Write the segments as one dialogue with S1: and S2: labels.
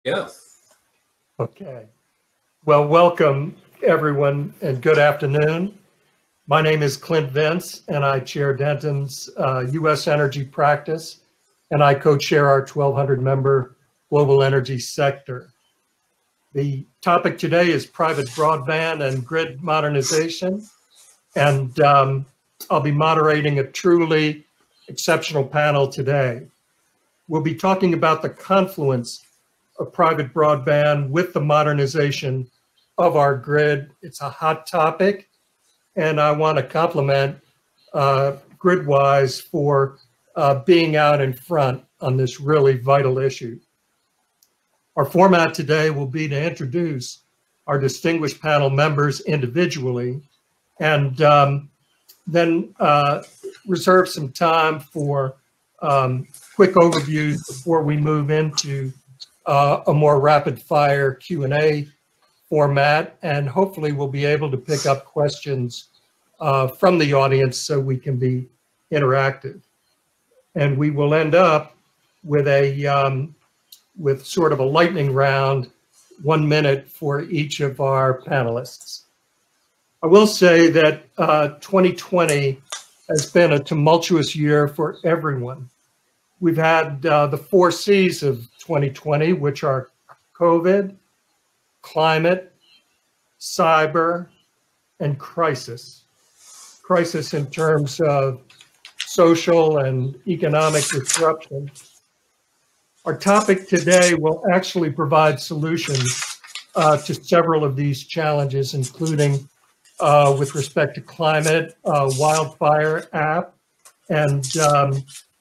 S1: Yeah.
S2: Okay. Well, welcome everyone and good afternoon. My name is Clint Vince and I chair Dentons U.S. Energy Practice, and I co-chair our 1,200 member global energy sector. The topic today is private broadband and grid modernization, and I'll be moderating a truly exceptional panel today. We'll be talking about the confluence of private broadband with the modernization of our grid. It's a hot topic, and I want to compliment GridWise for being out in front on this really vital issue. Our format today will be to introduce our distinguished panel members individually, and then reserve some time for quick overviews before we move into a more rapid fire Q&A format, and hopefully we'll be able to pick up questions from the audience so we can be interactive. And we will end up with a with sort of a lightning round, 1 minute for each of our panelists. I will say that 2020 has been a tumultuous year for everyone. We've had the 4 C's of 2020, which are COVID, climate, cyber, and crisis. Crisis in terms of social and economic disruption. Our topic today will actually provide solutions to several of these challenges, including with respect to climate, wildfire app, and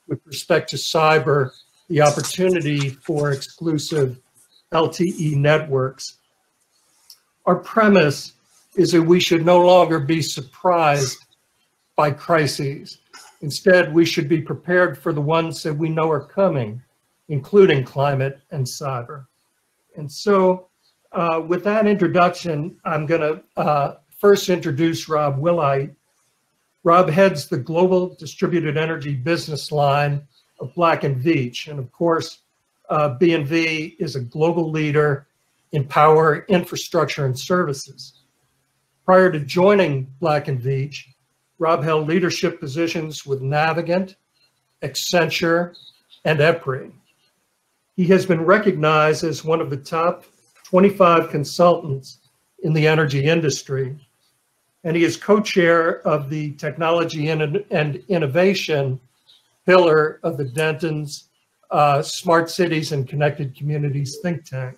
S2: with respect to cyber, the opportunity for exclusive LTE networks. Our premise is that we should no longer be surprised by crises. Instead, we should be prepared for the ones that we know are coming, including climate and cyber. And so with that introduction, I'm going to first introduce Rob Wilhite. Rob heads the Global Distributed Energy business line of Black & Veatch. And of course, B&V is a global leader in power, infrastructure, and services. Prior to joining Black & Veatch, Rob held leadership positions with Navigant, Accenture, and EPRI. He has been recognized as one of the top 25 consultants in the energy industry, and he is co-chair of the Technology and Innovation pillar of the Dentons Smart Cities and Connected Communities think tank.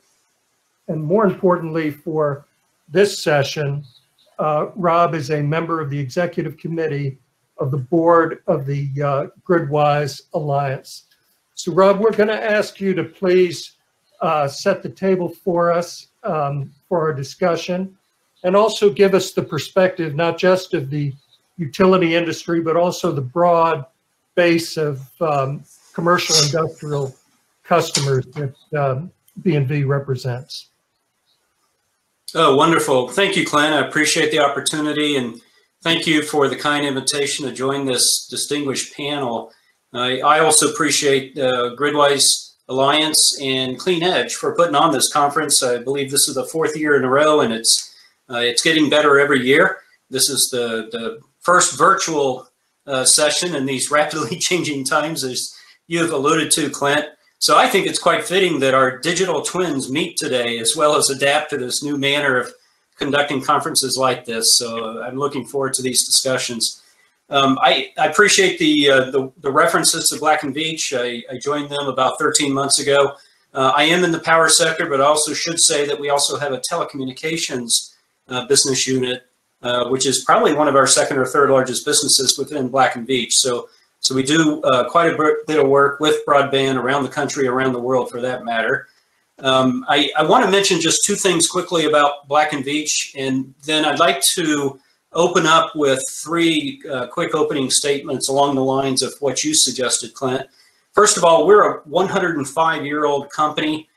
S2: And more importantly for this session, Rob is a member of the executive committee of the board of the GridWise Alliance. So Rob, we're going to ask you to please set the table for us for our discussion, and also give us the perspective, not just of the utility industry, but also the broad base of commercial industrial customers that B&V represents.
S1: Oh, wonderful. Thank you, Clint. I appreciate the opportunity, and thank you for the kind invitation to join this distinguished panel. I also appreciate GridWise Alliance and Clean Edge for putting on this conference. I believe this is the 4th year in a row, and it's getting better every year. This is the first virtual session in these rapidly changing times, as you have alluded to, Clint. So I think it's quite fitting that our digital twins meet today, as well as adapt to this new manner of conducting conferences like this. So I'm looking forward to these discussions. I appreciate the references to Black & Veatch. I joined them about 13 months ago. I am in the power sector, but I also should say that we also have a telecommunications business unit, which is probably one of our 2nd or 3rd largest businesses within Black & Veatch. So we do quite a bit of work with broadband around the country, around the world for that matter. I want to mention just 2 things quickly about Black & Veatch, and then I'd like to open up with 3 quick opening statements along the lines of what you suggested, Clint. First of all, we're a 105-year-old company.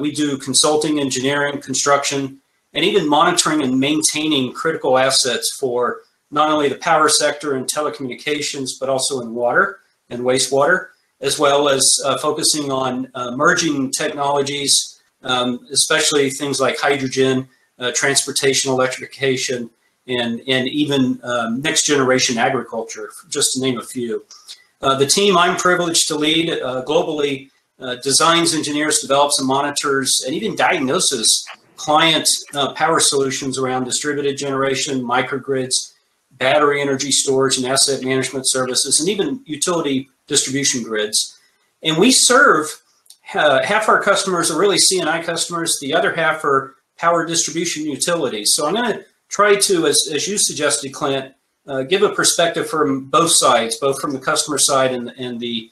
S1: We do consulting, engineering, construction, and even monitoring and maintaining critical assets for not only the power sector and telecommunications, but also in water and wastewater, as well as focusing on emerging technologies especially things like hydrogen, transportation, electrification, and even next generation agriculture, just to name a few. The team I'm privileged to lead globally designs, engineers, develops, and monitors, and even diagnoses client power solutions around distributed generation, microgrids, battery energy storage and asset management services, and even utility distribution grids. And we serve, half our customers are really C&I customers, the other half are power distribution utilities. So I'm going to try to, as you suggested, Clint, give a perspective from both sides, both from the customer side and the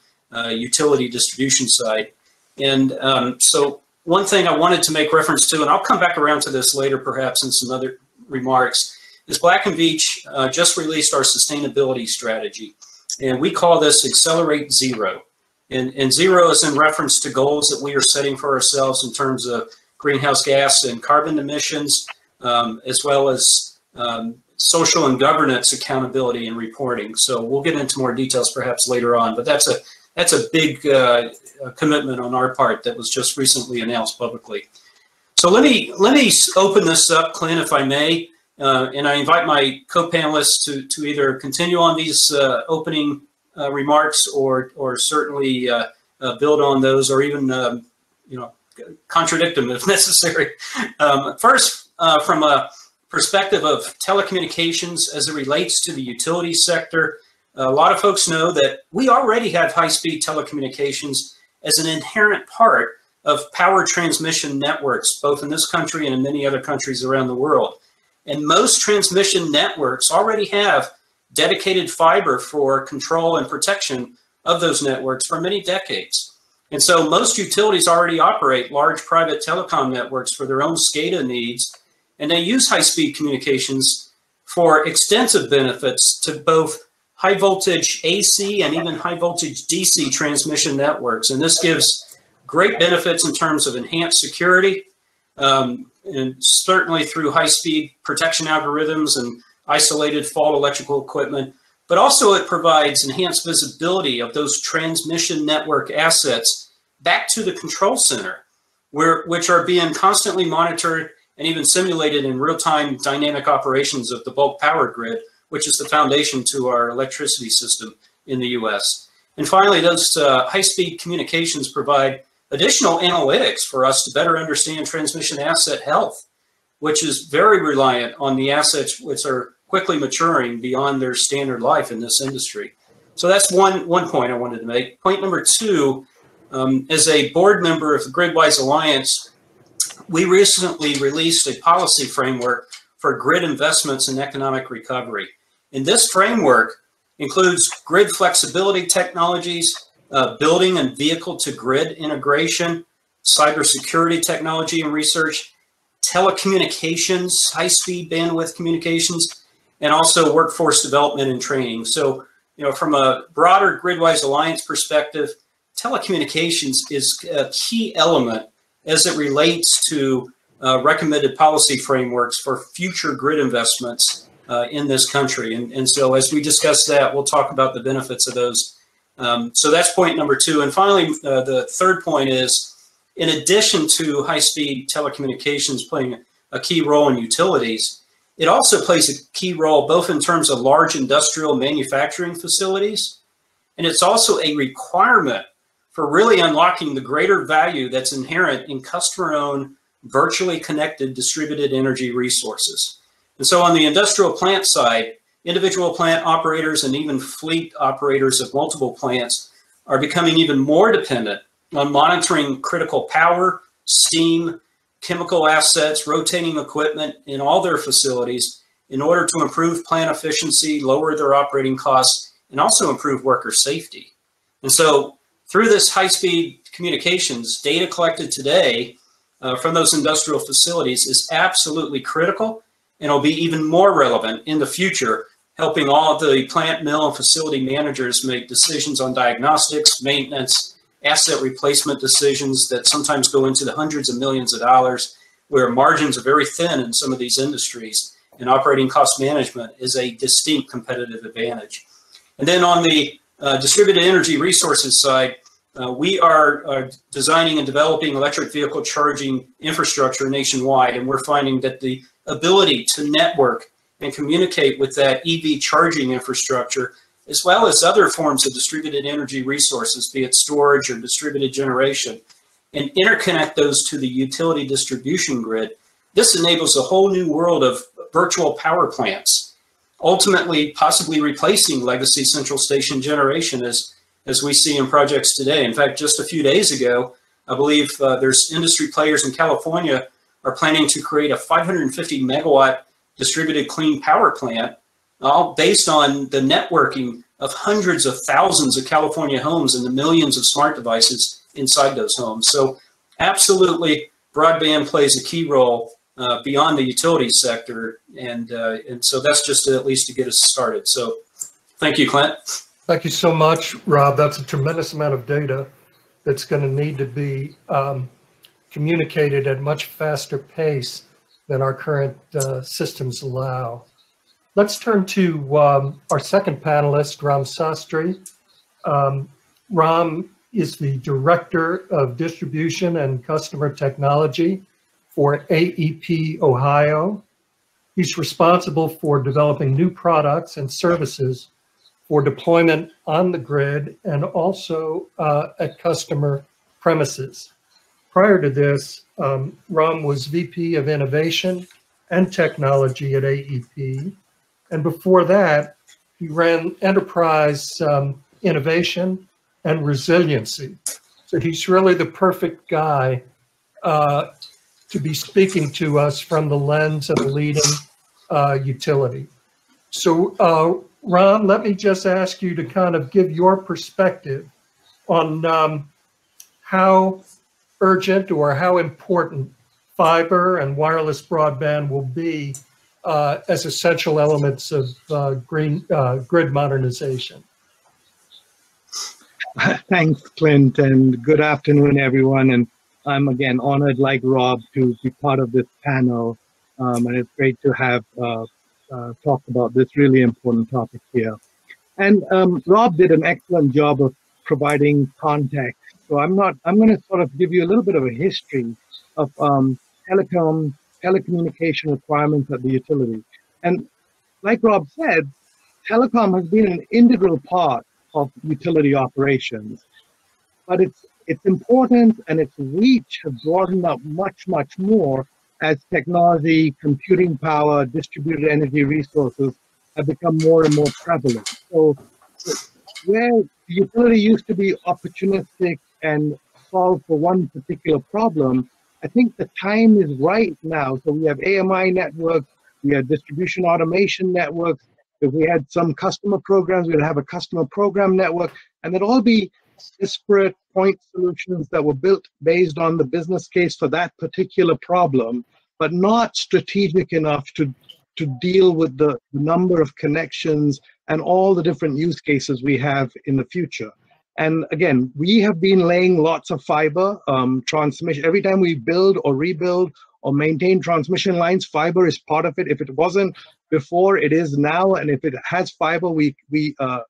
S1: utility distribution side. And so one thing I wanted to make reference to, and I'll come back around to this later perhaps in some other remarks, is Black & Veatch just released our sustainability strategy. And we call this Accelerate Zero. And zero is in reference to goals that we are setting for ourselves in terms of greenhouse gas and carbon emissions, as well as social and governance accountability and reporting. So we'll get into more details perhaps later on, but that's a big commitment on our part that was just recently announced publicly. So let me open this up, Clint, if I may, and I invite my co-panelists to either continue on these opening remarks or certainly build on those, or even contradict them if necessary. First, from a perspective of telecommunications as it relates to the utility sector, a lot of folks know that we already have high-speed telecommunications as an inherent part of power transmission networks, both in this country and in many other countries around the world. And most transmission networks already have dedicated fiber for control and protection of those networks for many decades. And so most utilities already operate large private telecom networks for their own SCADA needs, and they use high-speed communications for extensive benefits to both high voltage AC and even high voltage DC transmission networks. And this gives great benefits in terms of enhanced security, and certainly through high-speed protection algorithms and isolated fault electrical equipment, but also it provides enhanced visibility of those transmission network assets back to the control center, which are being constantly monitored and even simulated in real-time dynamic operations of the bulk power grid, which is the foundation to our electricity system in the US. And finally, those high-speed communications provide additional analytics for us to better understand transmission asset health, which is very reliant on the assets which are quickly maturing beyond their standard life in this industry. So that's one point I wanted to make. Point number two, as a board member of the GridWise Alliance, we recently released a policy framework for grid investments and economic recovery. And this framework includes grid flexibility technologies, building and vehicle-to-grid integration, cybersecurity technology and research, telecommunications, high-speed bandwidth communications, and also workforce development and training. So, from a broader GridWise Alliance perspective, telecommunications is a key element as it relates to recommended policy frameworks for future grid investments in this country. And so as we discuss that, we'll talk about the benefits of those. So that's point number two. And finally, the third point is, in addition to high-speed telecommunications playing a key role in utilities, it also plays a key role both in terms of large industrial manufacturing facilities, and it's also a requirement for really unlocking the greater value that's inherent in customer-owned, virtually connected distributed energy resources. And so on the industrial plant side, individual plant operators and even fleet operators of multiple plants are becoming even more dependent on monitoring critical power, steam, chemical assets, rotating equipment in all their facilities in order to improve plant efficiency, lower their operating costs, and also improve worker safety. And so through this high-speed communications, data collected today from those industrial facilities is absolutely critical, and will be even more relevant in the future, helping all of the plant, mill, and facility managers make decisions on diagnostics, maintenance, asset replacement decisions that sometimes go into the hundreds of millions of dollars, where margins are very thin in some of these industries, and operating cost management is a distinct competitive advantage. And then on the distributed energy resources side, We are designing and developing electric vehicle charging infrastructure nationwide, and we're finding that the ability to network and communicate with that EV charging infrastructure, as well as other forms of distributed energy resources, be it storage or distributed generation, and interconnect those to the utility distribution grid. This enables a whole new world of virtual power plants, ultimately possibly replacing legacy central station generation as we see in projects today. In fact, just a few days ago, I believe there's industry players in California are planning to create a 550 megawatt distributed clean power plant, all based on the networking of hundreds of thousands of California homes and the millions of smart devices inside those homes. So absolutely, broadband plays a key role beyond the utility sector, and so that's just at least to get us started. So thank you, Clint.
S2: Thank you so much, Rob. That's a tremendous amount of data that's going to need to be communicated at much faster pace than our current systems allow. Let's turn to our second panelist, Ram Sastry. Ram is the Director of Distribution and Customer Technology for AEP Ohio. He's responsible for developing new products and services for deployment on the grid and also at customer premises. Prior to this, Ram was VP of Innovation and Technology at AEP. And before that, he ran enterprise innovation and resiliency. So he's really the perfect guy to be speaking to us from the lens of a leading utility. So Ram, let me just ask you to kind of give your perspective on how urgent or how important fiber and wireless broadband will be as essential elements of grid modernization.
S3: Thanks, Clint, and good afternoon, everyone. And I'm again honored, like Rob, to be part of this panel. And it's great to have talked about this really important topic here. And Rob did an excellent job of providing context. So I'm going to sort of give you a little bit of a history of telecommunication requirements at the utility. And like Rob said, telecom has been an integral part of utility operations, but its importance and its reach have broadened out much, much more as technology, computing power, distributed energy resources have become more and more prevalent. So where the utility used to be opportunistic and solve for one particular problem, I think the time is right now. So we have AMI networks, we have distribution automation networks. If we had some customer programs, we'd have a customer program network, and they'd all be disparate point solutions that were built based on the business case for that particular problem, but not strategic enough to deal with the number of connections and all the different use cases we have in the future. And again, we have been laying lots of fiber transmission. Every time we build or rebuild or maintain transmission lines, fiber is part of it. If it wasn't before, it is now. And if it has fiber, we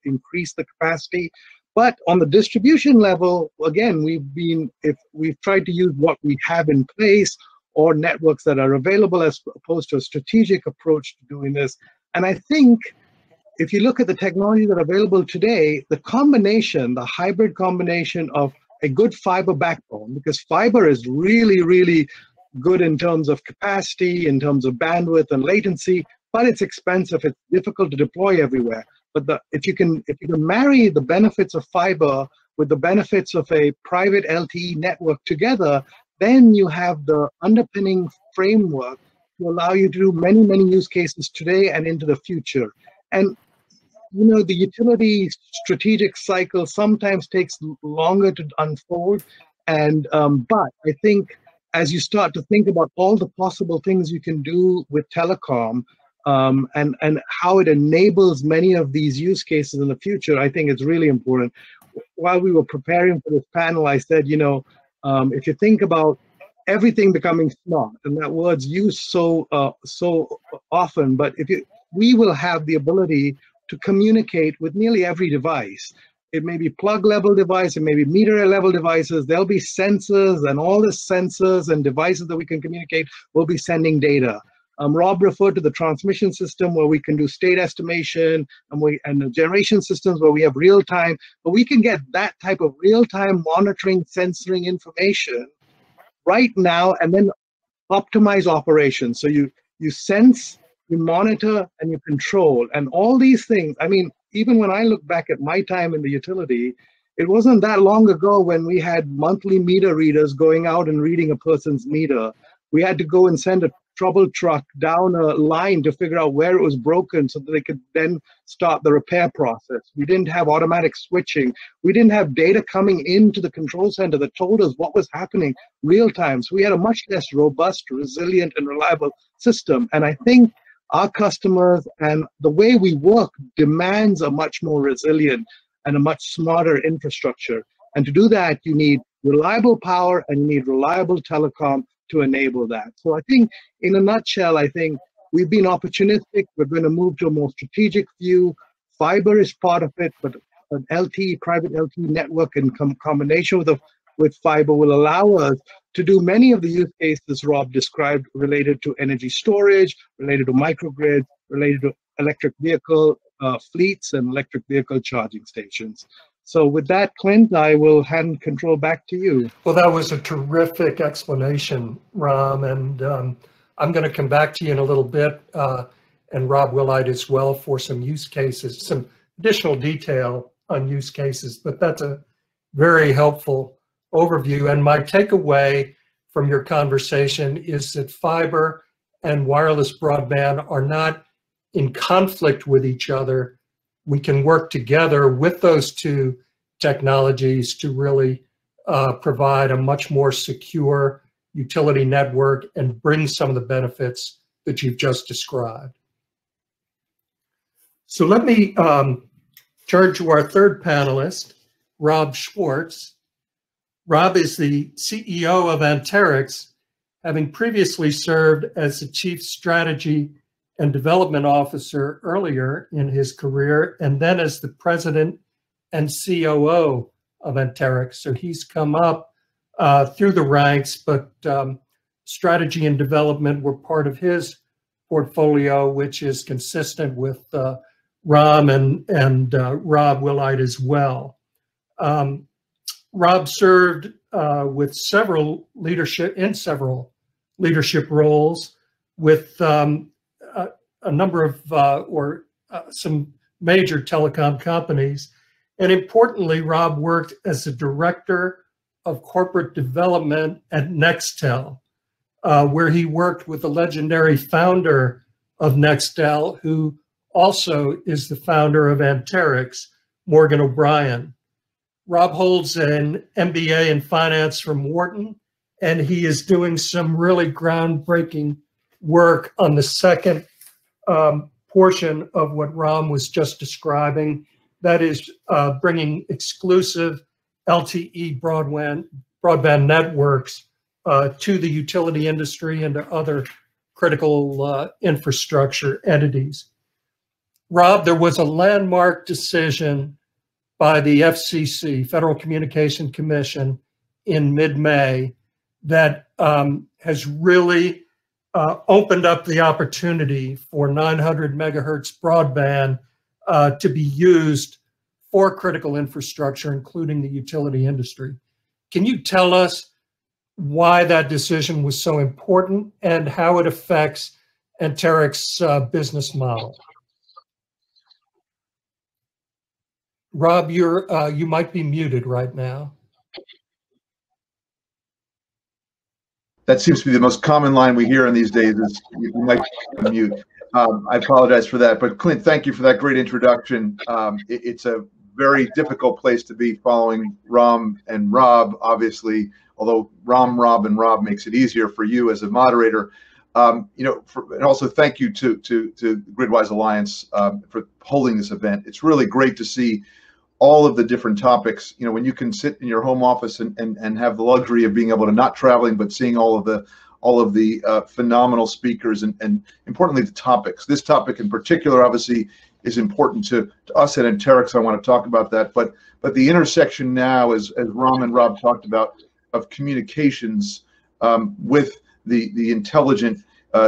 S3: increase the capacity. But on the distribution level, again, we've tried to use what we have in place or networks that are available as opposed to a strategic approach to doing this. And I think if you look at the technology that are available today, the combination, the hybrid combination of a good fiber backbone, because fiber is really, really good in terms of capacity, in terms of bandwidth and latency, but it's expensive, it's difficult to deploy everywhere. But if you can marry the benefits of fiber with the benefits of a private LTE network together, then you have the underpinning framework to allow you to do many, many use cases today and into the future. And you know, the utility strategic cycle sometimes takes longer to unfold, and but I think as you start to think about all the possible things you can do with telecom and how it enables many of these use cases in the future, I think it's really important. While we were preparing for this panel, I said, you know, if you think about everything becoming smart, and that word's used so often, but we will have the ability to communicate with nearly every device. it may be plug level device, it may be meter level devices. There'll be sensors, and all the sensors and devices that we can communicate will be sending data. Rob referred to the transmission system where we can do state estimation, and the generation systems where we have real time, but we can get that type of real time monitoring, sensoring information right now, and then optimize operations. So you sense, you monitor, and you control, and all these things. I mean, even when I look back at my time in the utility, it wasn't that long ago when we had monthly meter readers going out and reading a person's meter. We had to go and send a trouble truck down a line to figure out where it was broken so that they could then start the repair process. We didn't have automatic switching. We didn't have data coming into the control center that told us what was happening real time. So we had a much less robust, resilient, and reliable system. And I think our customers and the way we work demands a much more resilient and a much smarter infrastructure. And to do that, you need reliable power and you need reliable telecom to enable that. So I think, in a nutshell, I think we've been opportunistic. We're going to move to a more strategic view. Fiber is part of it, but an LTE, private LTE network in combination with fiber will allow us to do many of the use cases Rob described related to energy storage, related to microgrids, related to electric vehicle fleets and electric vehicle charging stations. So with that, Clint, I will hand control back to you.
S2: Well, that was a terrific explanation, Ram, and I'm going to come back to you in a little bit, and Rob Wilhite as well, for some use cases, some additional detail on use cases, but that's a very helpful overview. And my takeaway from your conversation is that fiber and wireless broadband are not in conflict with each other. We can work together with those two technologies to really provide a much more secure utility network and bring some of the benefits that you've just described. So let me turn to our third panelist, Rob Schwartz. Rob is the CEO of Anterix, having previously served as the Chief Strategy and Development Officer earlier in his career, and then as the President and COO of Anterix. So he's come up through the ranks, but strategy and development were part of his portfolio, which is consistent with Ram and Rob Wilhite as well. Rob served with several leadership roles with a number of some major telecom companies. And importantly, Rob worked as the Director of Corporate Development at Nextel, where he worked with the legendary founder of Nextel, who also is the founder of Anterix, Morgan O'Brien. Rob holds an MBA in finance from Wharton, and he is doing some really groundbreaking work on the second portion of what Ram was just describing. That is bringing exclusive LTE broadband networks to the utility industry and to other critical infrastructure entities. Rob, there was a landmark decision by the FCC, Federal Communication Commission, in mid-May that has really opened up the opportunity for 900 megahertz broadband to be used for critical infrastructure, including the utility industry. Can you tell us why that decision was so important and how it affects Anterix's business model? Rob, you might be muted right now.
S4: That seems to be the most common line we hear in these days is you might be mute. I apologize for that. But Clint, thank you for that great introduction. It's a very difficult place to be following Ram and Rob, obviously, although Ram, Rob, and Rob makes it easier for you as a moderator. And also thank you to Gridwise Alliance for holding this event. It's really great to see all of the different topics, when you can sit in your home office and have the luxury of being able to not traveling, but seeing all of the phenomenal speakers and importantly, the topics. This topic in particular, obviously, is important to us at Anterix. I want to talk about that, but the intersection now, as Ram and Rob talked about, of communications with the intelligent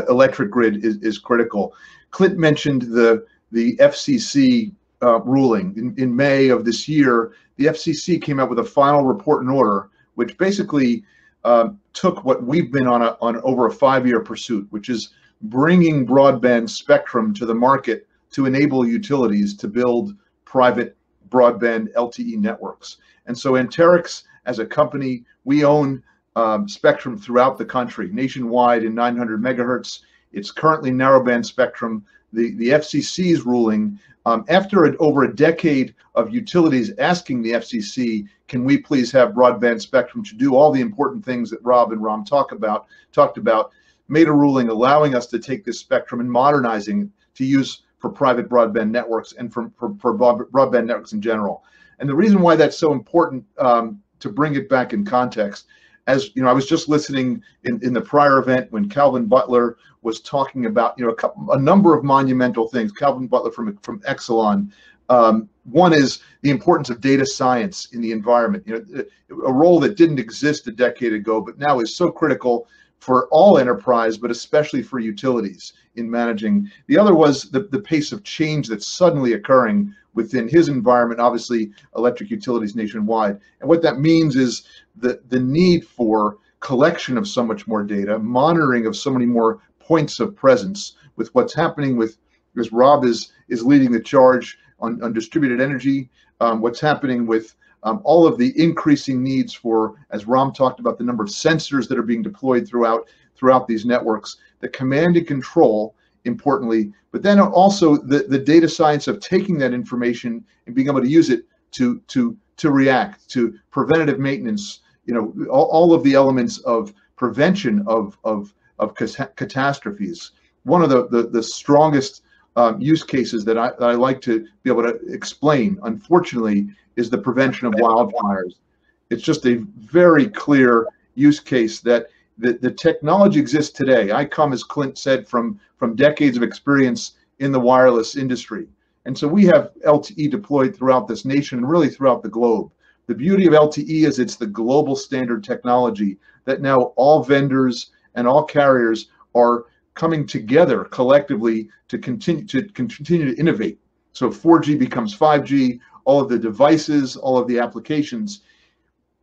S4: electric grid is critical. Clint mentioned the FCC ruling. In May of this year, the FCC came out with a final report and order, which basically took what we've been on over a 5-year pursuit, which is bringing broadband spectrum to the market to enable utilities to build private broadband LTE networks. And so Anterix, as a company, we own spectrum throughout the country, nationwide in 900 megahertz. It's currently narrowband spectrum. The FCC's ruling, after over a decade of utilities asking the FCC, can we please have broadband spectrum to do all the important things that Rob and Ram talked about, made a ruling allowing us to take this spectrum and modernizing it to use for private broadband networks and for broadband networks in general. And the reason why that's so important, to bring it back in context, as you know, I was just listening in the prior event when Calvin Butler was talking about, you know, a number of monumental things. Calvin Butler from Exelon. One is the importance of data science in the environment. You know, a role that didn't exist a decade ago, but now is so critical for all enterprise, but especially for utilities in managing. The other was the pace of change that's suddenly occurring within his environment, obviously electric utilities nationwide. And what that means is the need for collection of so much more data, monitoring of so many more points of presence with what's happening with, because Rob is leading the charge on distributed energy, what's happening with all of the increasing needs for, as Ram talked about, the number of sensors that are being deployed throughout these networks, the command and control, importantly, but then also the data science of taking that information and being able to use it to react to preventative maintenance. You know, all of the elements of prevention of catastrophes. One of the strongest use cases that I like to be able to explain, unfortunately, is the prevention of wildfires. It's just a very clear use case that the technology exists today. I come, as Clint said, from decades of experience in the wireless industry. And so we have LTE deployed throughout this nation and really throughout the globe. The beauty of LTE is it's the global standard technology that now all vendors and all carriers are coming together collectively to continue to innovate. So 4G becomes 5G, all of the devices, all of the applications.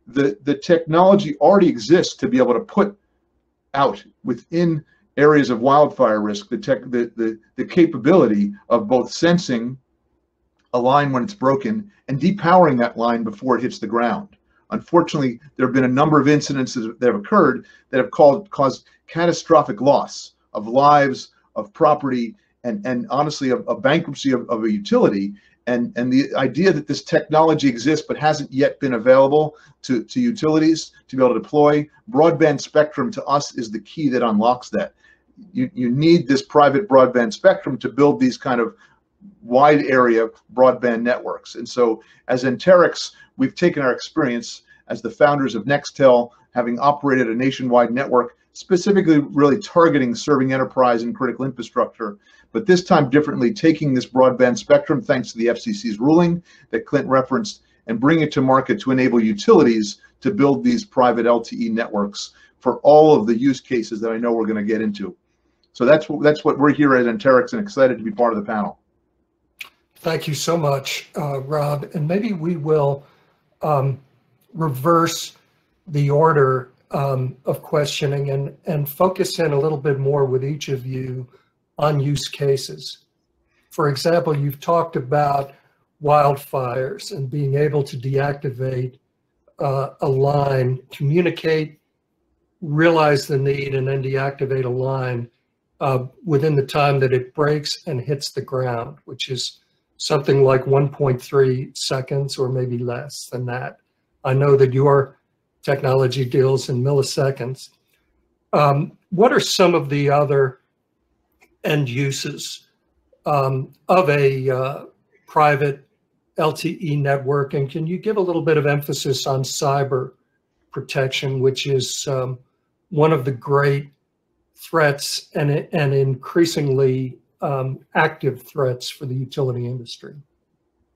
S4: The technology already exists to be able to put out within areas of wildfire risk the capability of both sensing a line when it's broken and depowering that line before it hits the ground. Unfortunately, there have been a number of incidents that have occurred that have caused catastrophic loss of lives, of property, and honestly, a bankruptcy of a utility. And the idea that this technology exists but hasn't yet been available to utilities to be able to deploy, broadband spectrum to us is the key that unlocks that. You need this private broadband spectrum to build these kind of wide area broadband networks. And so as Anterix, we've taken our experience as the founders of Nextel, having operated a nationwide network, specifically really targeting serving enterprise and critical infrastructure, but this time differently, taking this broadband spectrum, thanks to the FCC's ruling that Clint referenced, and bring it to market to enable utilities to build these private LTE networks for all of the use cases that I know we're going to get into. So that's what we're here at Anterix, and excited to be part of the panel.
S2: Thank you so much, Rob. And maybe we will reverse the order of questioning and focus in a little bit more with each of you on use cases. For example, you've talked about wildfires and being able to deactivate a line, communicate, realize the need, and then deactivate a line within the time that it breaks and hits the ground, which is something like 1.3 seconds or maybe less than that. I know that your technology deals in milliseconds. What are some of the other end uses of a private LTE network? And can you give a little bit of emphasis on cyber protection, which is one of the great threats and increasingly active threats for the utility industry.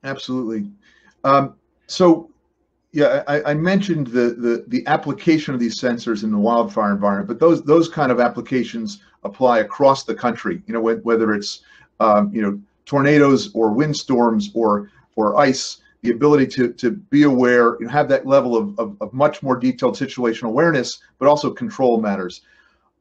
S4: Absolutely. So, yeah, I mentioned the application of these sensors in the wildfire environment, but those kind of applications apply across the country. You know, whether it's tornadoes or windstorms or ice, the ability to be aware and have that level of much more detailed situational awareness, but also control matters.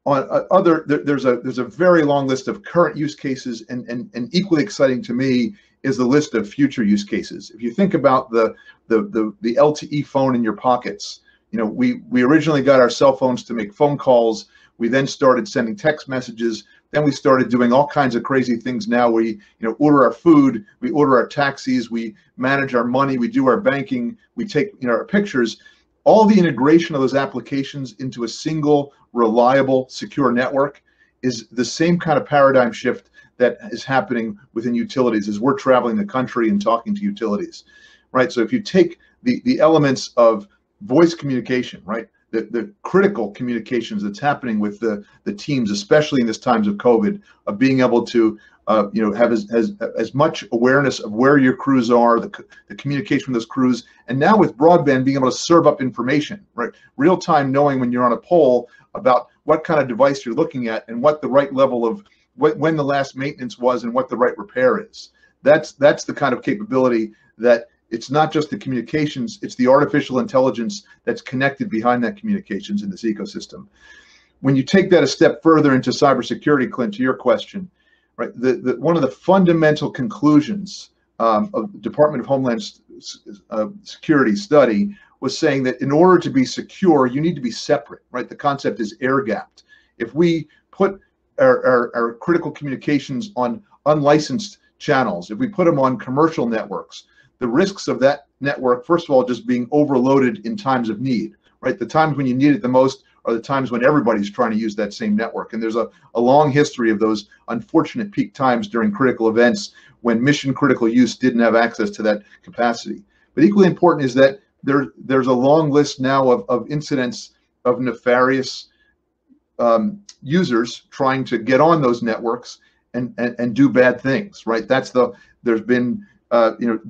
S4: On there's a very long list of current use cases, and equally exciting to me is the list of future use cases. If you think about the LTE phone in your pockets, you know, we originally got our cell phones to make phone calls. We then started sending text messages. Then we started doing all kinds of crazy things now. We, order our food, we order our taxis, we manage our money, we do our banking, we take, our pictures. All the integration of those applications into a single, reliable, secure network is the same kind of paradigm shift that is happening within utilities as we're traveling the country and talking to utilities, right? So if you take the elements of voice communication, right? The critical communications that's happening with the teams, especially in this times of COVID, of being able to have as much awareness of where your crews are, the communication with those crews, and now with broadband being able to serve up information, right? Real time knowing when you're on a pole about what kind of device you're looking at and what the right level of when the last maintenance was and what the right repair is. That's the kind of capability that it's not just the communications, it's the artificial intelligence that's connected behind that communications in this ecosystem. When you take that a step further into cybersecurity, Clint, to your question, right? One of the fundamental conclusions of the Department of Homeland Security study was saying that in order to be secure, you need to be separate, right? The concept is air-gapped. If we put our critical communications on unlicensed channels, if we put them on commercial networks, the risks of that network, first of all, just being overloaded in times of need, right? The times when you need it the most are the times when everybody's trying to use that same network. And there's a long history of those unfortunate peak times during critical events when mission critical use didn't have access to that capacity. But equally important is that there's a long list now of incidents of nefarious users trying to get on those networks and do bad things, right? There's been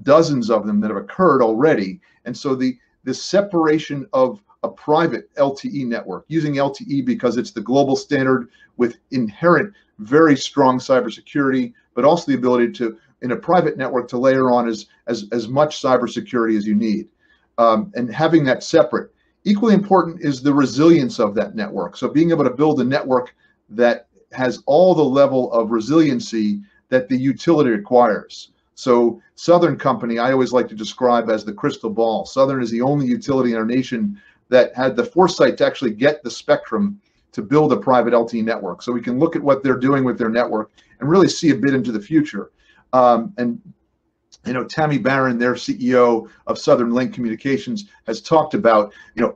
S4: dozens of them that have occurred already. And so the separation of a private LTE network, using LTE because it's the global standard with inherent very strong cybersecurity, but also the ability to, in a private network, to layer on as much cybersecurity as you need. And having that separate. Equally important is the resilience of that network. So being able to build a network that has all the level of resiliency that the utility requires. So Southern Company, I always like to describe as the crystal ball. Southern is the only utility in our nation that had the foresight to actually get the spectrum to build a private LTE network. So we can look at what they're doing with their network and really see a bit into the future. And Tammy Barron, their CEO of Southern Link Communications, has talked about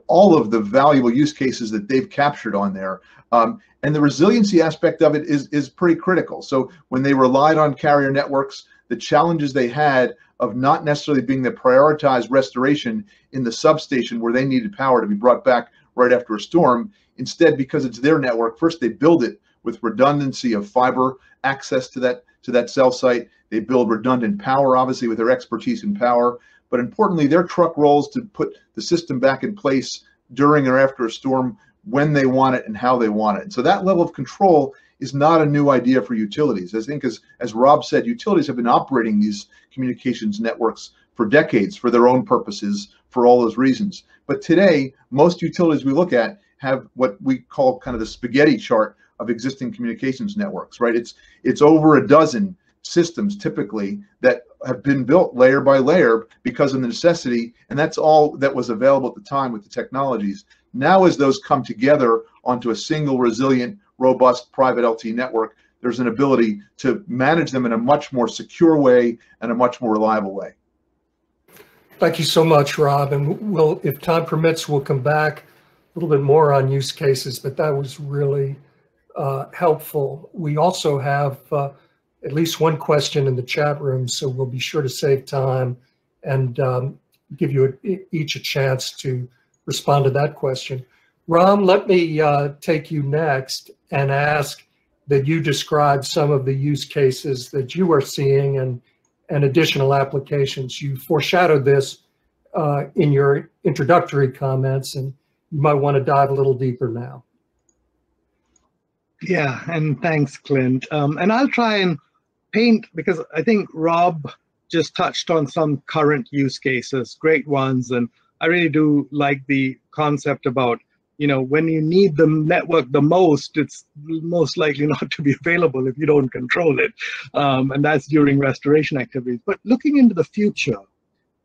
S4: all of the valuable use cases that they've captured on there. And the resiliency aspect of it is pretty critical. So when they relied on carrier networks, the challenges they had of not necessarily being the prioritized restoration in the substation where they needed power to be brought back right after a storm. Instead, because it's their network, first they build it with redundancy of fiber access to that cell site. They build redundant power, obviously, with their expertise in power. But importantly, their truck rolls to put the system back in place during or after a storm when they want it and how they want it. And so that level of control is not a new idea for utilities. I think, as Rob said, utilities have been operating these communications networks for decades for their own purposes, for all those reasons. But today, most utilities we look at have what we call kind of the spaghetti chart of existing communications networks, right? It's over a dozen systems typically that have been built layer by layer because of the necessity, and that's all that was available at the time with the technologies. Now, as those come together onto a single resilient, robust private LTE network, there's an ability to manage them in a much more secure way and a much more reliable way.
S2: Thank you so much, Rob. And we'll, if time permits, we'll come back a little bit more on use cases, but that was really helpful. We also have at least one question in the chat room, so we'll be sure to save time and give you each a chance to respond to that question. Ram, let me take you next and ask that you describe some of the use cases that you are seeing and additional applications. You foreshadowed this in your introductory comments, and you might want to dive a little deeper now.
S3: Yeah, and thanks, Clint. And I'll try and paint, because I think Rob just touched on some current use cases, great ones, and I really do like the concept about, you know, when you need the network the most, it's most likely not to be available if you don't control it, and that's during restoration activities. But looking into the future,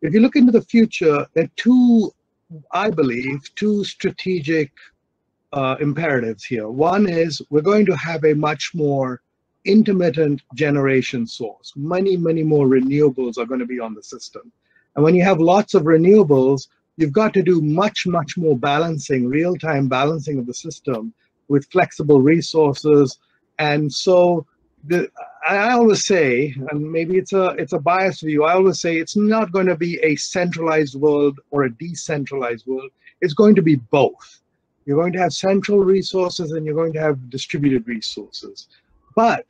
S3: if you look into the future, there are two, I believe, two strategic imperatives here. One is we're going to have a much more intermittent generation source. Many more renewables are going to be on the system. And when you have lots of renewables, you've got to do much more balancing, real-time balancing of the system with flexible resources. And so I always say, and maybe it's a biased view, I always say it's not going to be a centralized world or a decentralized world. It's going to be both. You're going to have central resources and you're going to have distributed resources. But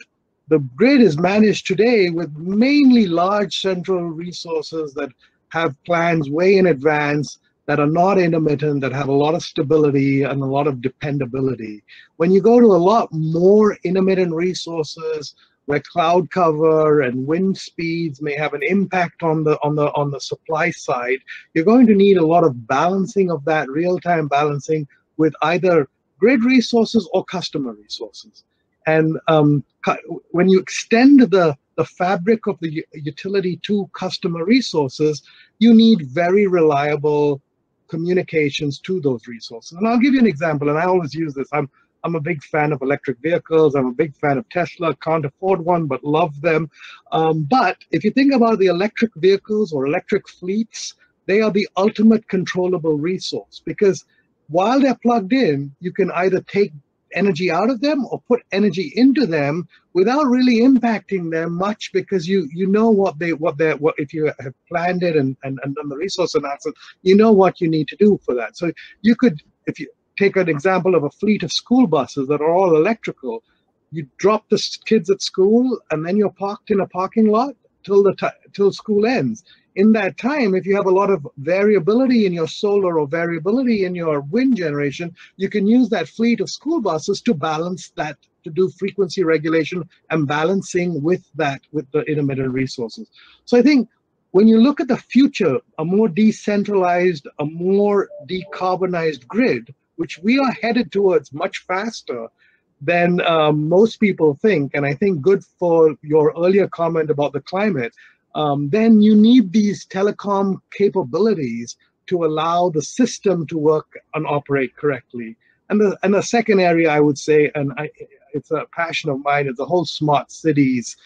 S3: the grid is managed today with mainly large central resources that have plans way in advance, that are not intermittent, that have a lot of stability and a lot of dependability. When you go to a lot more intermittent resources, where cloud cover and wind speeds may have an impact on the supply side, you're going to need a lot of balancing of that, real-time balancing with either grid resources or customer resources. And when you extend the fabric of the utility to customer resources, you need very reliable communications to those resources. And I'll give you an example, and I always use this. I'm a big fan of electric vehicles. I'm a big fan of Tesla. Can't afford one, but love them. But if you think about the electric vehicles or electric fleets, they are the ultimate controllable resource, because while they're plugged in, you can either take energy out of them or put energy into them without really impacting them much, because you know what if you have planned it and done the resource analysis, you know what you need to do for that. So you could, if you take an example of a fleet of school buses that are all electrical, you drop the kids at school and then you're parked in a parking lot till school ends. In that time, if you have a lot of variability in your solar or variability in your wind generation, you can use that fleet of school buses to balance that, to do frequency regulation and balancing with the intermittent resources. So I think when you look at the future, a more decentralized, a more decarbonized grid, which we are headed towards much faster than most people think, and I think good for your earlier comment about the climate, then you need these telecom capabilities to allow the system to work and operate correctly. And the second area I would say, and it's a passion of mine, is the whole smart cities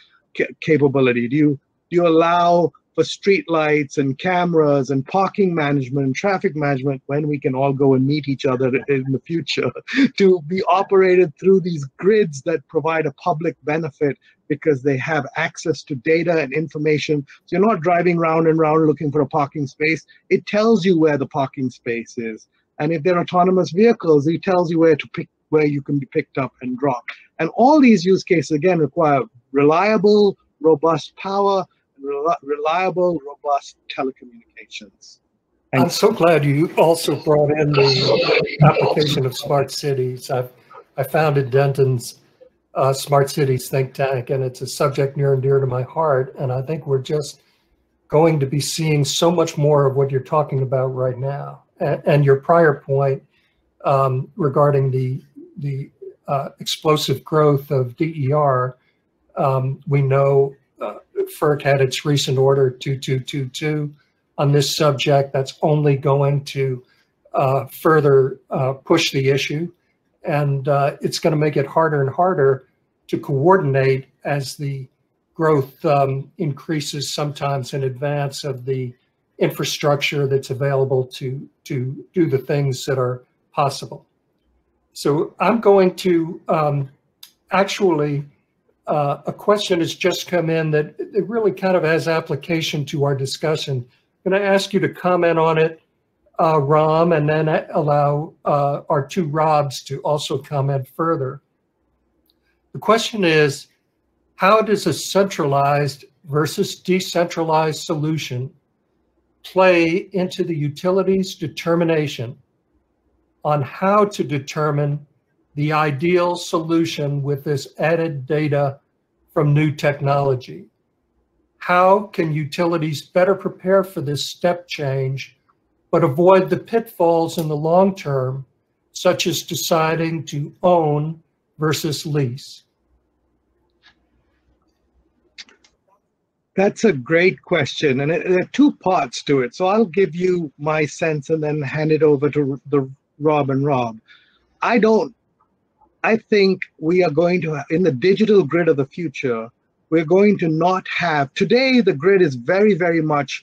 S3: capability. Do you allow for street lights and cameras and parking management, traffic management, when we can all go and meet each other in the future, to be operated through these grids that provide a public benefit because they have access to data and information. So you're not driving round and round looking for a parking space. It tells you where the parking space is. And if they're autonomous vehicles, it tells you where you can be picked up and dropped. And all these use cases, again, require reliable, robust power, reliable, robust telecommunications.
S2: I'm so glad you also brought in the application of smart cities. I founded Dentons Smart Cities think tank, and it's a subject near and dear to my heart. And I think we're just going to be seeing so much more of what you're talking about right now. And your prior point regarding the explosive growth of DER, we know FERC had its recent order 2222 on this subject. That's only going to further push the issue. And it's going to make it harder and harder to coordinate as the growth increases, sometimes in advance of the infrastructure that's available to do the things that are possible. So I'm going to actually, a question has just come in that it really kind of has application to our discussion. I'm going to ask you to comment on it, Ram, and then allow our two Robs to also comment further. The question is, how does a centralized versus decentralized solution play into the utility's determination on how to determine the ideal solution with this added data from new technology? How can utilities better prepare for this step change, but avoid the pitfalls in the long term, such as deciding to own versus lease?
S3: That's a great question, and there are two parts to it. So I'll give you my sense and then hand it over to Rob and Rob. I think we are going to, in the digital grid of the future, we're going to not have, today the grid is very, very much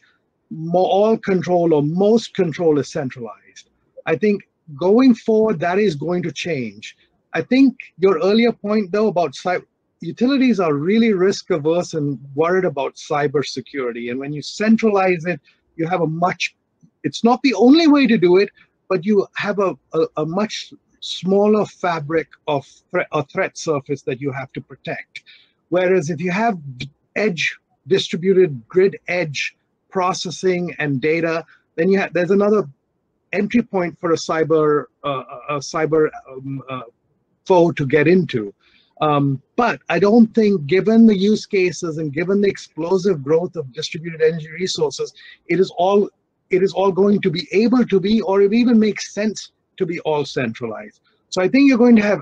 S3: all control, or most control is centralized. I think going forward, that is going to change. I think your earlier point though about utilities are really risk averse and worried about cybersecurity. And when you centralize it, you have it's not the only way to do it, but you have a much smaller fabric of a threat surface that you have to protect. Whereas if you have distributed grid edge processing and data, then there's another entry point for a cyber foe to get into. But I don't think, given the use cases and given the explosive growth of distributed energy resources, it is all going to be able to be, or it even makes sense to be all centralized. So I think you're going to have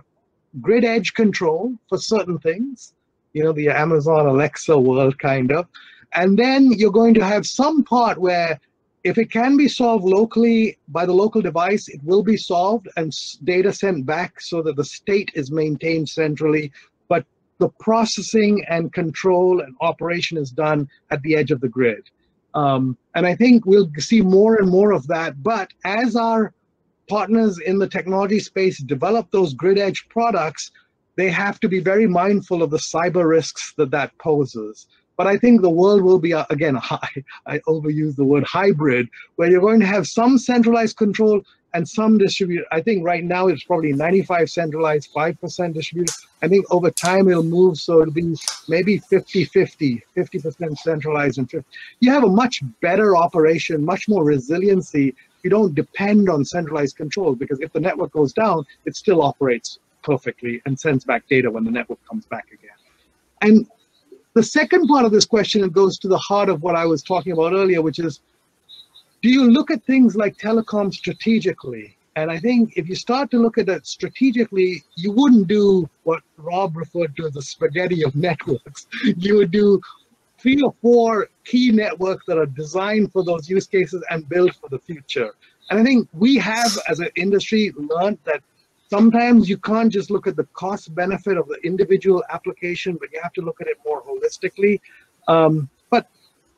S3: grid edge control for certain things, the Amazon Alexa world kind of. And then you're going to have some part where if it can be solved locally by the local device, it will be solved and data sent back so that the state is maintained centrally, but the processing and control and operation is done at the edge of the grid. And I think we'll see more and more of that. But as our partners in the technology space develop those grid edge products, they have to be very mindful of the cyber risks that poses. But I think the world will be, again, I overuse the word hybrid, where you're going to have some centralized control and some distributed. I think right now it's probably 95 centralized, 5% distributed. I think over time it'll move, so it'll be maybe 50-50, 50% centralized and 50. You have a much better operation, much more resiliency. You don't depend on centralized control, because if the network goes down, it still operates perfectly and sends back data when the network comes back again. And the second part of this question, it goes to the heart of what I was talking about earlier, which is, do you look at things like telecom strategically? And I think if you start to look at it strategically, you wouldn't do what Rob referred to as the spaghetti of networks. You would do 3 or 4 key networks that are designed for those use cases and built for the future. And I think we have, as an industry, learned that sometimes you can't just look at the cost benefit of the individual application, but you have to look at it more holistically. But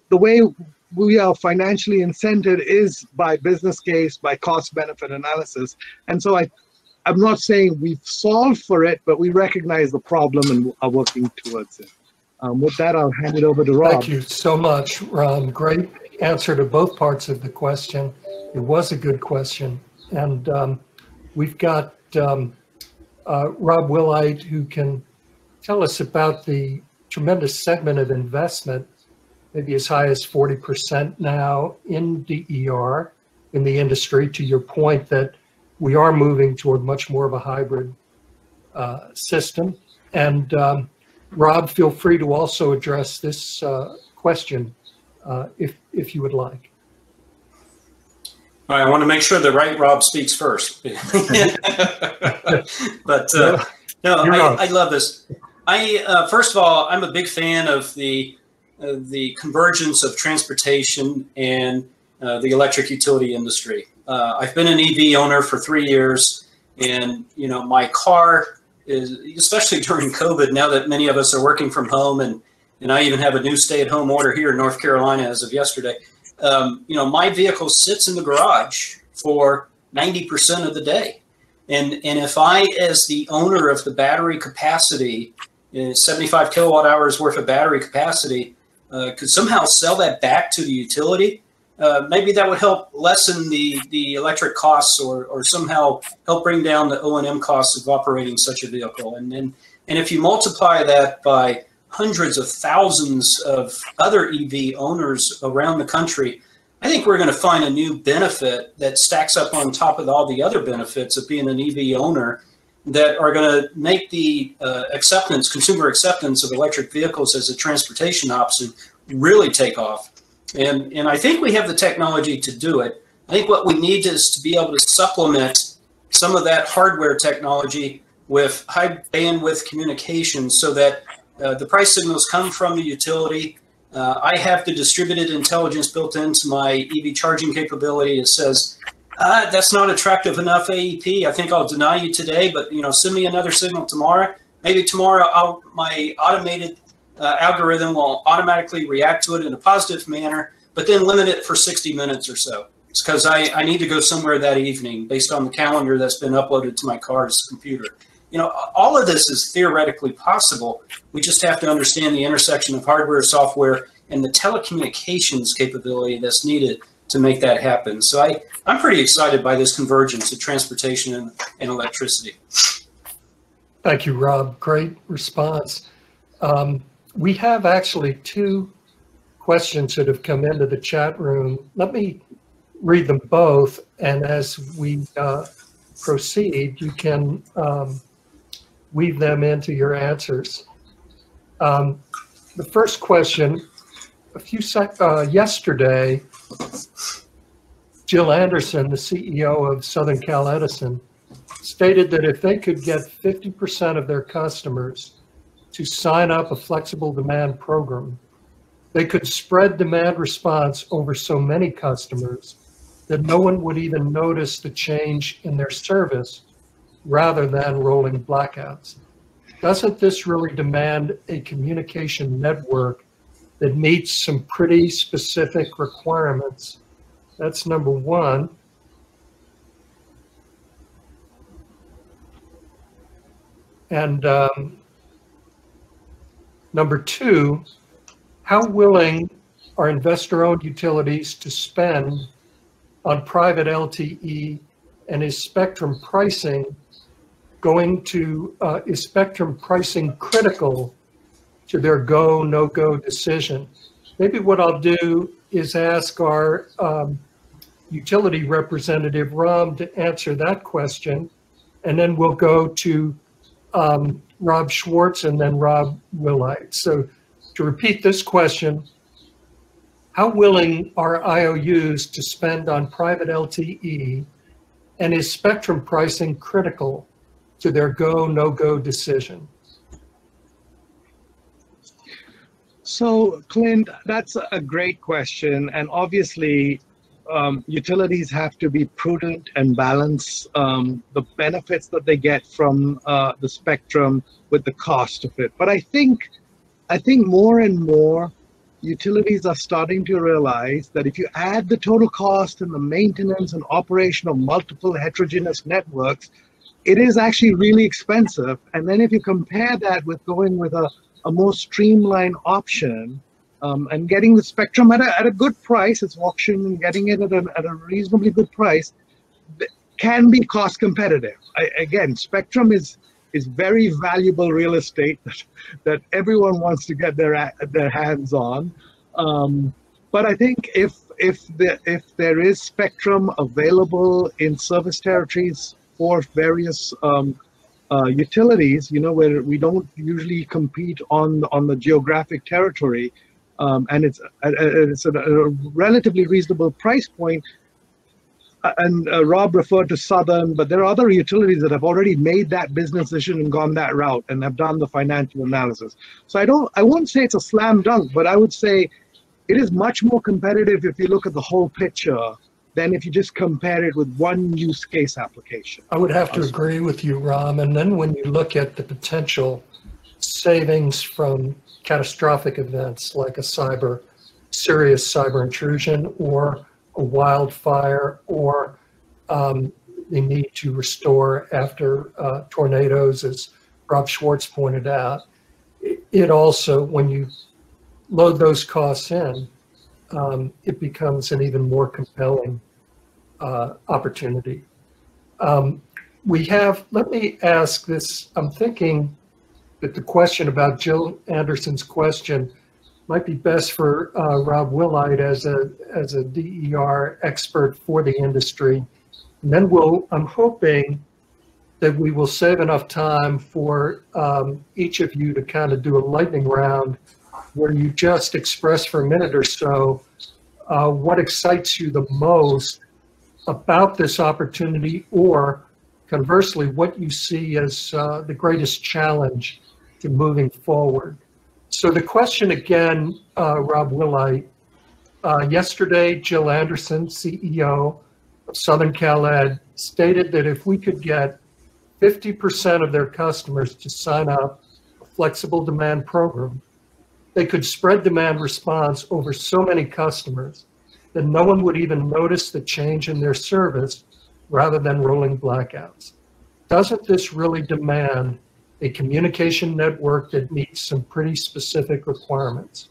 S3: the way we are financially incented is by business case, by cost benefit analysis. And so I'm not saying we've solved for it, but we recognize the problem and are working towards it. With that, I'll hand it over to Rob.
S2: Thank you so much, Ron. Great answer to both parts of the question. It was a good question. And we've got Rob Wilhite, who can tell us about the tremendous segment of investment, maybe as high as 40% now in DER in the industry, to your point that we are moving toward much more of a hybrid system. And Rob, feel free to also address this question if you would like.
S1: All right, I want to make sure the right Rob speaks first. But no, I love this. First of all, I'm a big fan of the convergence of transportation and the electric utility industry. I've been an EV owner for 3 years, and my car is, especially during COVID, now that many of us are working from home, and I even have a new stay-at-home order here in North Carolina as of yesterday. My vehicle sits in the garage for 90% of the day. And if I, as the owner of the battery capacity, 75 kilowatt hours worth of battery capacity, could somehow sell that back to the utility, maybe that would help lessen the electric costs, or somehow help bring down the O&M costs of operating such a vehicle. And And if you multiply that by hundreds of thousands of other EV owners around the country, I think we're going to find a new benefit that stacks up on top of all the other benefits of being an EV owner that are going to make the consumer acceptance of electric vehicles as a transportation option really take off. And I think we have the technology to do it. I think what we need is to be able to supplement some of that hardware technology with high bandwidth communications so that the price signals come from the utility. I have the distributed intelligence built into my EV charging capability. It says, that's not attractive enough AEP. I think I'll deny you today, but send me another signal tomorrow. Maybe tomorrow my automated algorithm will automatically react to it in a positive manner, but then limit it for 60 minutes or so. It's because I need to go somewhere that evening based on the calendar that's been uploaded to my car's computer. All of this is theoretically possible. We just have to understand the intersection of hardware, software, and the telecommunications capability that's needed to make that happen. So I'm pretty excited by this convergence of transportation and electricity.
S2: Thank you, Rob. Great response. We have actually 2 questions that have come into the chat room. Let me read them both, and as we proceed, you can weave them into your answers. The first question, yesterday, Jill Anderson, the CEO of Southern Cal Edison, stated that if they could get 50% of their customers to sign up a flexible demand program, they could spread demand response over so many customers that no one would even notice the change in their service rather than rolling blackouts. Doesn't this really demand a communication network that meets some pretty specific requirements? That's number one. And number two, how willing are investor-owned utilities to spend on private LTE, and is spectrum pricing critical to their go, no-go decision? Maybe what I'll do is ask our utility representative, Ram, to answer that question, and then we'll go to Rob Schwartz and then Rob Wilhite. So to repeat this question, how willing are IOUs to spend on private LTE, and is spectrum pricing critical to their go, no-go decision?
S3: So, Clint, that's a great question. And obviously, utilities have to be prudent and balance the benefits that they get from the spectrum with the cost of it. But I think more and more utilities are starting to realize that if you add the total cost and the maintenance and operation of multiple heterogeneous networks, it is actually really expensive. And then if you compare that with going with a more streamlined option and getting the spectrum at a good price, it's auction and getting it at a reasonably good price, can be cost competitive. Again, spectrum is very valuable real estate that everyone wants to get their hands on. But I think if there is spectrum available in service territories for various utilities, where we don't usually compete on the geographic territory, and it's at a relatively reasonable price point. And Rob referred to Southern, but there are other utilities that have already made that business decision and gone that route and have done the financial analysis. So I won't say it's a slam dunk, but I would say it is much more competitive if you look at the whole picture than if you just compare it with one use case application.
S2: I would have to agree with you, Ram. And then when you look at the potential savings from catastrophic events like a serious cyber intrusion or a wildfire, or the need to restore after tornadoes, as Rob Schwartz pointed out, it also, when you load those costs in, it becomes an even more compelling opportunity. Let me ask this, I'm thinking that the question about Jill Anderson's question might be best for Rob Wilhite as a DER expert for the industry. And then I'm hoping that we will save enough time for each of you to kind of do a lightning round where you just express for a minute or so what excites you the most about this opportunity, or conversely, what you see as the greatest challenge to moving forward. So the question again, Rob Wilhite, yesterday, Jill Anderson, CEO of Southern Cal Ed, stated that if we could get 50% of their customers to sign up a flexible demand program, they could spread demand response over so many customers that no one would even notice the change in their service rather than rolling blackouts. Doesn't this really demand a communication network that meets some pretty specific requirements?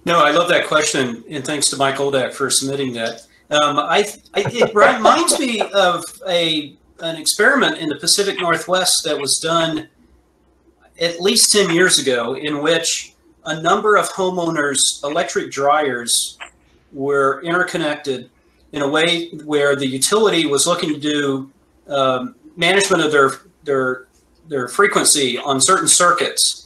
S1: No, I love that question, and thanks to Mike Oldak for submitting that. It reminds me of an experiment in the Pacific Northwest that was done at least 10 years ago, in which a number of homeowners' electric dryers were interconnected in a way where the utility was looking to do management of their frequency on certain circuits.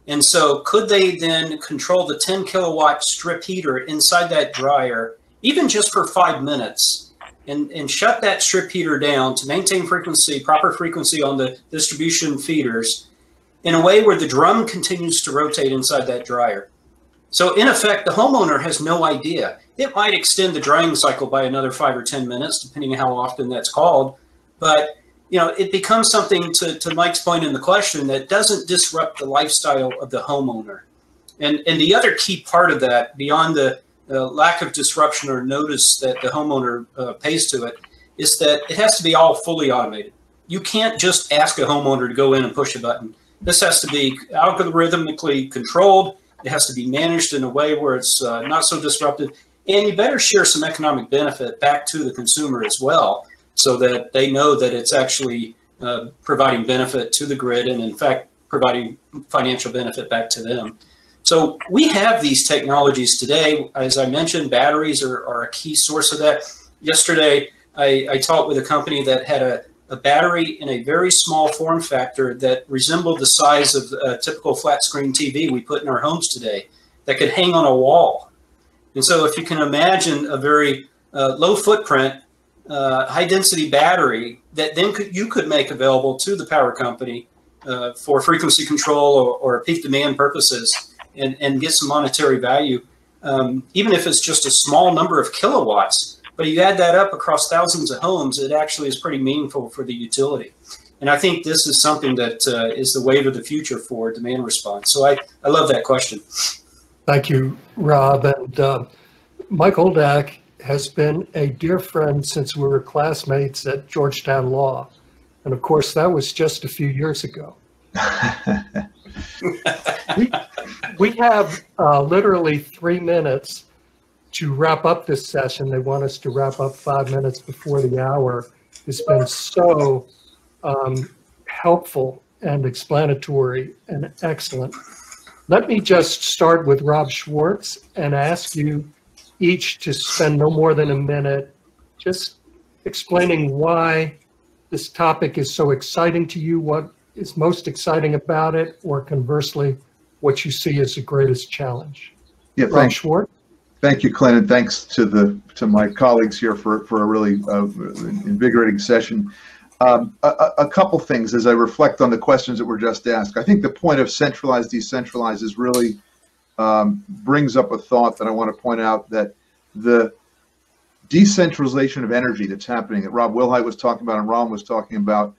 S1: And so could they then control the 10 kilowatt strip heater inside that dryer, even just for 5 minutes, and shut that strip heater down to maintain frequency, proper frequency on the distribution feeders, in a way where the drum continues to rotate inside that dryer. So in effect, the homeowner has no idea. It might extend the drying cycle by another 5 or 10 minutes, depending on how often that's called. But it becomes something, to Mike's point in the question, that doesn't disrupt the lifestyle of the homeowner. And the other key part of that, beyond the lack of disruption or notice that the homeowner pays to it, is that it has to be all fully automated. You can't just ask a homeowner to go in and push a button. This has to be algorithmically controlled. It has to be managed in a way where it's not so disruptive. And you better share some economic benefit back to the consumer as well, so that they know that it's actually providing benefit to the grid and, in fact, providing financial benefit back to them. So we have these technologies today. As I mentioned, batteries are a key source of that. Yesterday, I talked with a company that had a battery in a very small form factor that resembled the size of a typical flat screen TV we put in our homes today, that could hang on a wall. And so if you can imagine a very low footprint, high density battery that then you could make available to the power company for frequency control or peak demand purposes, and get some monetary value, even if it's just a small number of kilowatts. But you add that up across thousands of homes, it actually is pretty meaningful for the utility. And I think this is something that is the wave of the future for demand response. So I love that question.
S2: Thank you, Rob. And Mike Oldak has been a dear friend since we were classmates at Georgetown Law. And of course, that was just a few years ago. we have literally 3 minutes to wrap up this session. They want us to wrap up 5 minutes before the hour. It's been so helpful and explanatory and excellent. Let me just start with Rob Schwartz and ask you each to spend no more than a minute just explaining why this topic is so exciting to you, what is most exciting about it, or conversely, what you see as the greatest challenge.
S4: Yeah,
S2: Rob Schwartz.
S4: Thank you, Clint, and thanks to my colleagues here for a really invigorating session. A couple things as I reflect on the questions that were just asked. I think the point of centralized, decentralized is really brings up a thought that I want to point out, that the decentralization of energy that's happening, that Rob Wilhite was talking about and Ron was talking about,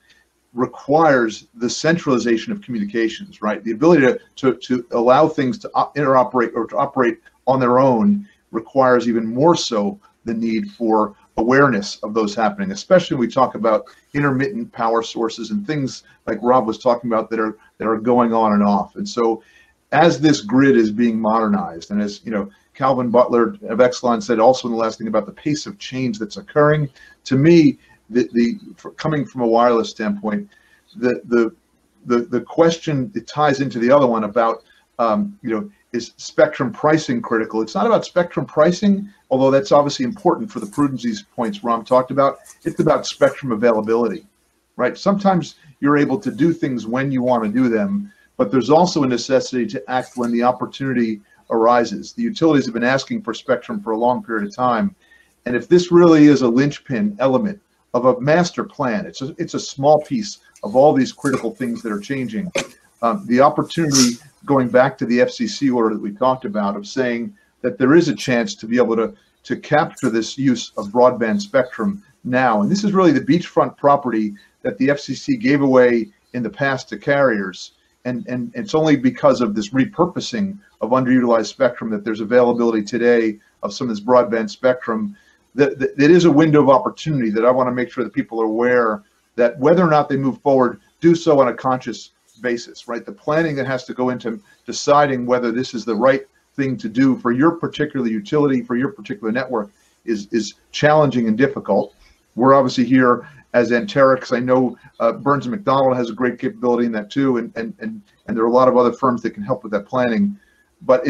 S4: requires the centralization of communications, right? The ability to allow things to interoperate or to operate on their own requires even more so the need for awareness of those happening, especially when we talk about intermittent power sources and things like Rob was talking about that are going on and off. And so as this grid is being modernized, and as Calvin Butler of Exelon said also in the last thing about the pace of change that's occurring, to me, coming from a wireless standpoint, the question, it ties into the other one about, is spectrum pricing critical? It's not about spectrum pricing, although that's obviously important for the prudency points Ram talked about. It's about spectrum availability, right? Sometimes you're able to do things when you want to do them, but there's also a necessity to act when the opportunity arises. The utilities have been asking for spectrum for a long period of time, and if this really is a linchpin element of a master plan, it's a small piece of all these critical things that are changing. The opportunity, going back to the FCC order that we talked about, of saying that there is a chance to be able to capture this use of broadband spectrum now. And this is really the beachfront property that the FCC gave away in the past to carriers. And it's only because of this repurposing of underutilized spectrum that there's availability today of some of this broadband spectrum. That is a window of opportunity that I want to make sure that people are aware that whether or not they move forward, do so on a conscious basis, right? The planning that has to go into deciding whether this is the right thing to do for your particular utility, for your particular network, is challenging and difficult. We're obviously here as Anterix. I know Burns & McDonnell has a great capability in that too, and there are a lot of other firms that can help with that planning. But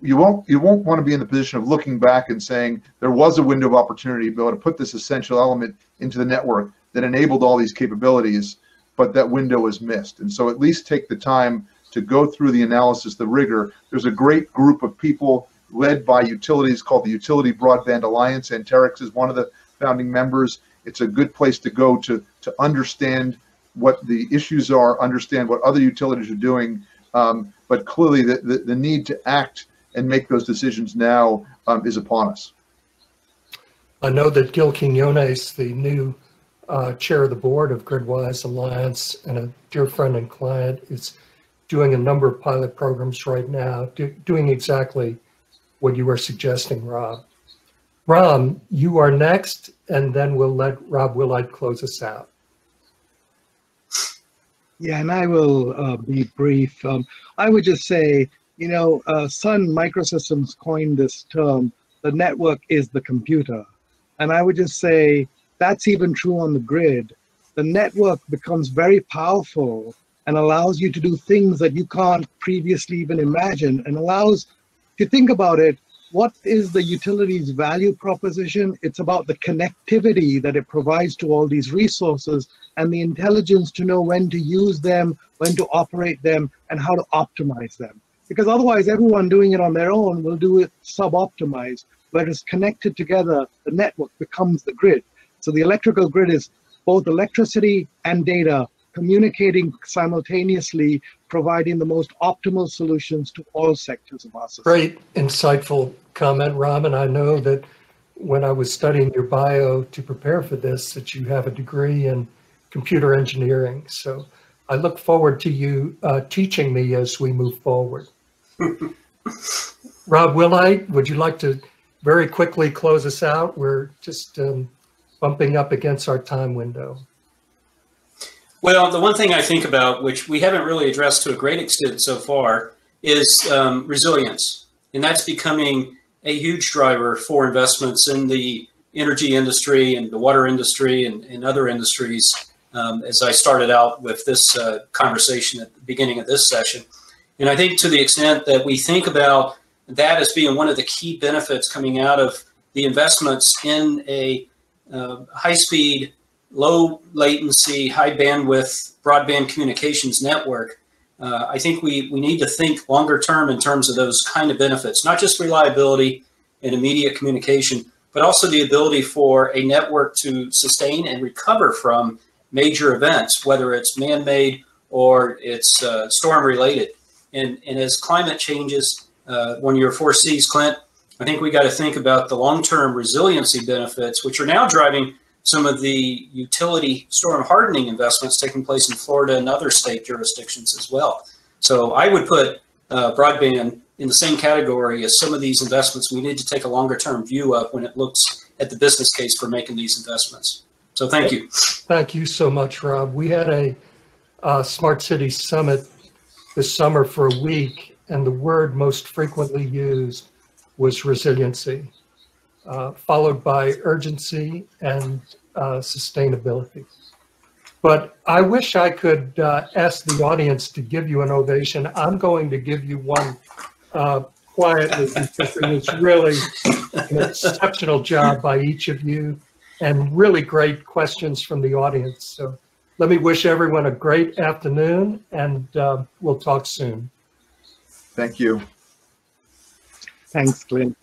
S4: you won't want to be in the position of looking back and saying there was a window of opportunity to be able to put this essential element into the network that enabled all these capabilities, but that window was missed. And so at least take the time to go through the analysis, the rigor. There's a great group of people led by utilities called the Utility Broadband Alliance. Anterix is one of the founding members. It's a good place to go to understand what the issues are, understand what other utilities are doing, but clearly the need to act and make those decisions now is upon us.
S2: I know that Gil Quiñones, the new chair of the board of GridWise Alliance and a dear friend and client, is doing a number of pilot programs right now, doing exactly what you were suggesting, Rob. Ram, you are next, and then we'll let Rob Wilhite close us out.
S3: Yeah, and I will be brief. I would just say, Sun Microsystems coined this term, the network is the computer. And I would just say that's even true on the grid. The network becomes very powerful and allows you to do things that you can't previously even imagine, and allows, if you think about it, what is the utility's value proposition? It's about the connectivity that it provides to all these resources and the intelligence to know when to use them, when to operate them, and how to optimize them. Because otherwise, everyone doing it on their own will do it sub-optimized. Whereas connected together, the network becomes the grid. So the electrical grid is both electricity and data communicating simultaneously, providing the most optimal solutions to all sectors of our society.
S2: Great, insightful comment, Ram. And I know that when I was studying your bio to prepare for this, that you have a degree in computer engineering. So I look forward to you teaching me as we move forward. Rob Wilhite, would you like to very quickly close us out? We're just bumping up against our time window.
S1: Well, the one thing I think about, which we haven't really addressed to a great extent so far, is resilience. And that's becoming a huge driver for investments in the energy industry and the water industry and other industries, as I started out with this conversation at the beginning of this session. And I think to the extent that we think about that as being one of the key benefits coming out of the investments in a high-speed, low latency, high bandwidth broadband communications network, I think we need to think longer term in terms of those kind of benefits, not just reliability and immediate communication, but also the ability for a network to sustain and recover from major events, whether it's man-made or it's storm-related. And as climate changes, one of your 4 Cs, Clint, I think we got to think about the long-term resiliency benefits, which are now driving some of the utility storm hardening investments taking place in Florida and other state jurisdictions as well. So I would put broadband in the same category as some of these investments we need to take a longer term view of when it looks at the business case for making these investments. So thank you.
S2: Thank you so much, Rob. We had a Smart City Summit this summer for a week, and the word most frequently used was resiliency, followed by urgency and sustainability. But I wish I could ask the audience to give you an ovation. I'm going to give you one quietly, because it was really an exceptional job by each of you and really great questions from the audience. So let me wish everyone a great afternoon, and we'll talk soon.
S4: Thank you.
S3: Thanks, Clint.